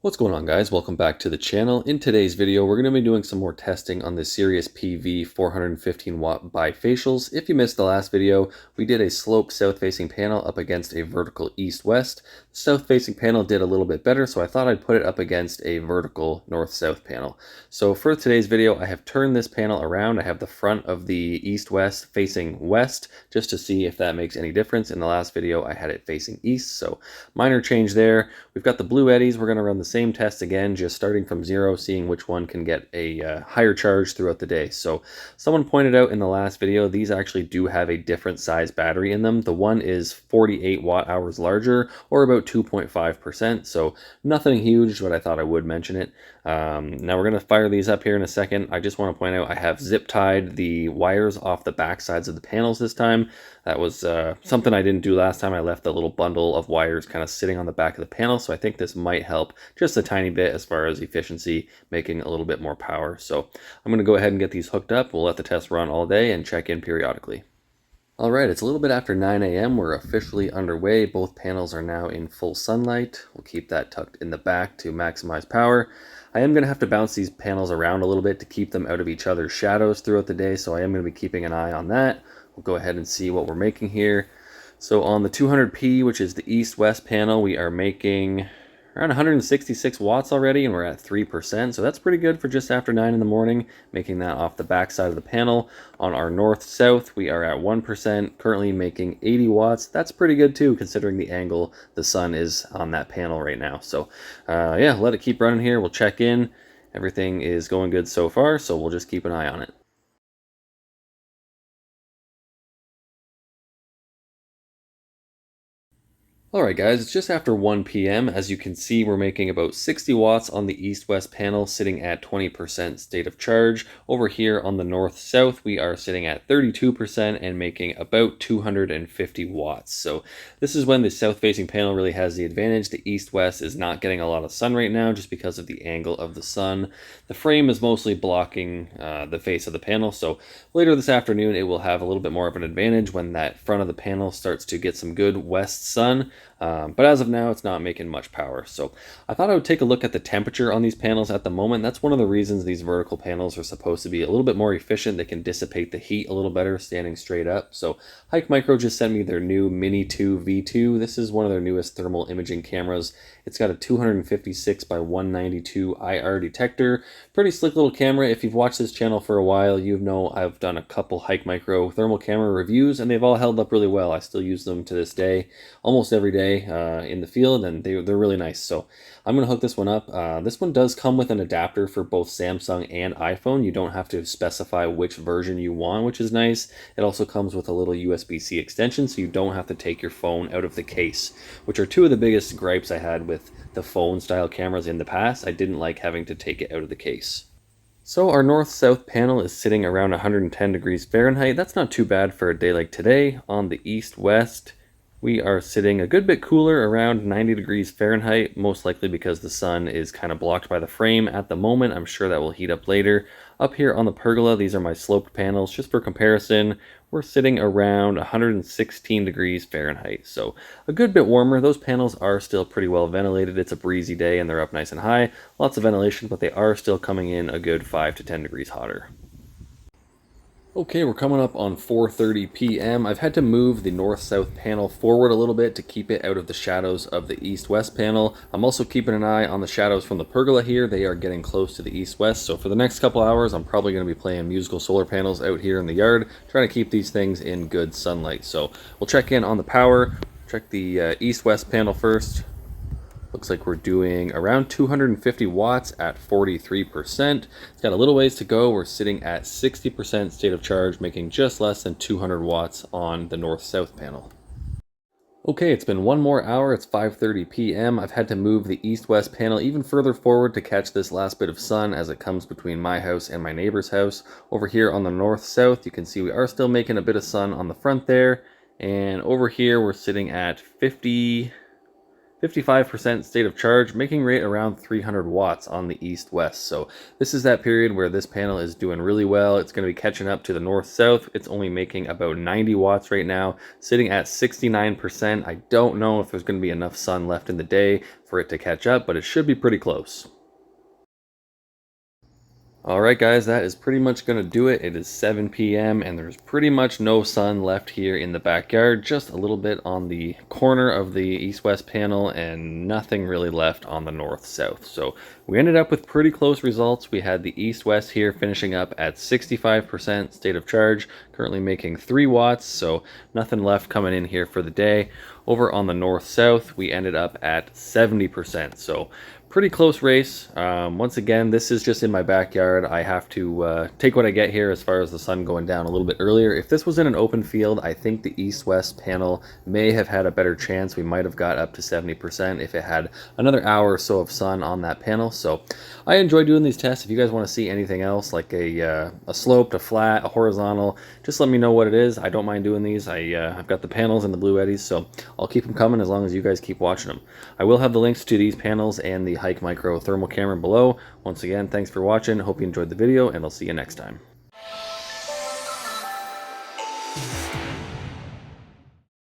What's going on, guys? Welcome back to the channel. In today's video, we're going to be doing some more testing on the Sirius PV 415 watt bifacials. If you missed the last video, we did a sloped south-facing panel up against a vertical east-west. The south-facing panel did a little bit better, so I thought I'd put it up against a vertical north-south panel. So for today's video, I have turned this panel around. I have the front of the east-west facing west, just to see if that makes any difference. In the last video, I had it facing east, so minor change there. We've got the Bluettis. We're going to run the same test again, just starting from 0, seeing which one can get a higher charge throughout the day. So someone pointed out in the last video, these actually do have a different size battery in them. The one is 48 watt hours larger, or about 2.5%, so nothing huge, but I thought I would mention it. Now we're going to fire these up here in a second. I just want to point out I have zip tied the wires off the back sides of the panels this time. That was something I didn't do last time. I left the little bundle of wires kind of sitting on the back of the panel, so I think this might help just a tiny bit as far as efficiency, making a little bit more power. So I'm going to go ahead and get these hooked up. We'll let the test run all day and check in periodically. All right, it's a little bit after 9 a.m. We're officially underway. Both panels are now in full sunlight. We'll keep that tucked in the back to maximize power. I am going to have to bounce these panels around a little bit to keep them out of each other's shadows throughout the day, so I am going to be keeping an eye on that. We'll go ahead and see what we're making here. So on the 200p, which is the east-west panel, we are making around 166 watts already, and we're at 3%, so that's pretty good for just after 9 in the morning, making that off the back side of the panel. On our north-south, we are at 1%, currently making 80 watts. That's pretty good too, considering the angle the sun is on that panel right now. So yeah, let it keep running here. We'll check in. Everything is going good so far, so we'll just keep an eye on it. Alright guys, it's just after 1 p.m. As you can see, we're making about 60 watts on the east-west panel, sitting at 20% state of charge. Over here on the north-south, we are sitting at 32% and making about 250 watts. So this is when the south-facing panel really has the advantage. The east-west is not getting a lot of sun right now just because of the angle of the sun. The frame is mostly blocking the face of the panel, so later this afternoon it will have a little bit more of an advantage when that front of the panel starts to get some good west sun. But as of now, it's not making much power. So I thought I would take a look at the temperature on these panels at the moment. That's one of the reasons these vertical panels are supposed to be a little bit more efficient. They can dissipate the heat a little better standing straight up. So Hikmicro just sent me their new Mini2 V2. This is one of their newest thermal imaging cameras. It's got a 256 by 192 IR detector. Pretty slick little camera. If you've watched this channel for a while, you know I've done a couple Hikmicro thermal camera reviews, and they've all held up really well. I still use them to this day, almost every day in the field, and they're really nice. So I'm going to hook this one up. This one does come with an adapter for both Samsung and iPhone. You don't have to specify which version you want, which is nice. It also comes with a little USB-C extension, so you don't have to take your phone out of the case, which are two of the biggest gripes I had with the phone style cameras in the past. I didn't like having to take it out of the case. So our north-south panel is sitting around 110 degrees Fahrenheit. That's not too bad for a day like today. On the east-west, we are sitting a good bit cooler, around 90 degrees Fahrenheit, most likely because the sun is kind of blocked by the frame at the moment. I'm sure that will heat up later. Up here on the pergola, these are my sloped panels. Just for comparison, we're sitting around 116 degrees Fahrenheit, so a good bit warmer. Those panels are still pretty well ventilated. It's a breezy day and they're up nice and high. Lots of ventilation, but they are still coming in a good 5 to 10 degrees hotter. Okay, we're coming up on 4:30 p.m. I've had to move the north-south panel forward a little bit to keep it out of the shadows of the east-west panel. I'm also keeping an eye on the shadows from the pergola here. They are getting close to the east-west, so for the next couple hours, I'm probably going to be playing musical solar panels out here in the yard, trying to keep these things in good sunlight. So we'll check in on the power, check the east-west panel first. Looks like we're doing around 250 watts at 43%. It's got a little ways to go. We're sitting at 60% state of charge, making just less than 200 watts on the north-south panel. Okay, it's been one more hour. It's 5:30 p.m. I've had to move the east-west panel even further forward to catch this last bit of sun as it comes between my house and my neighbor's house. Over here on the north-south, you can see we are still making a bit of sun on the front there. And over here, we're sitting at 50 55% state of charge, making rate around 300 watts on the east-west. So this is that period where this panel is doing really well. It's going to be catching up to the north-south. It's only making about 90 watts right now, sitting at 69%. I don't know if there's going to be enough sun left in the day for it to catch up, but it should be pretty close. Alright guys, that is pretty much going to do it. It is 7 p.m. and there's pretty much no sun left here in the backyard, just a little bit on the corner of the east-west panel and nothing really left on the north-south. So we ended up with pretty close results. We had the east-west here finishing up at 65% state of charge, currently making 3 watts, so nothing left coming in here for the day. Over on the north-south, we ended up at 70%, so pretty close race. Once again, this is just in my backyard. I have to take what I get here as far as the sun going down a little bit earlier. If this was in an open field, I think the east-west panel may have had a better chance. We might have got up to 70% if it had another hour or so of sun on that panel. So I enjoy doing these tests. If you guys want to see anything else, like a sloped, a flat, a horizontal, just let me know what it is. I don't mind doing these. I've got the panels and the Bluettis, so I'll keep them coming as long as you guys keep watching them. I will have the links to these panels and the Hikmicro thermal camera below. Once again, thanks for watching. Hope you enjoyed the video, and I'll see you next time.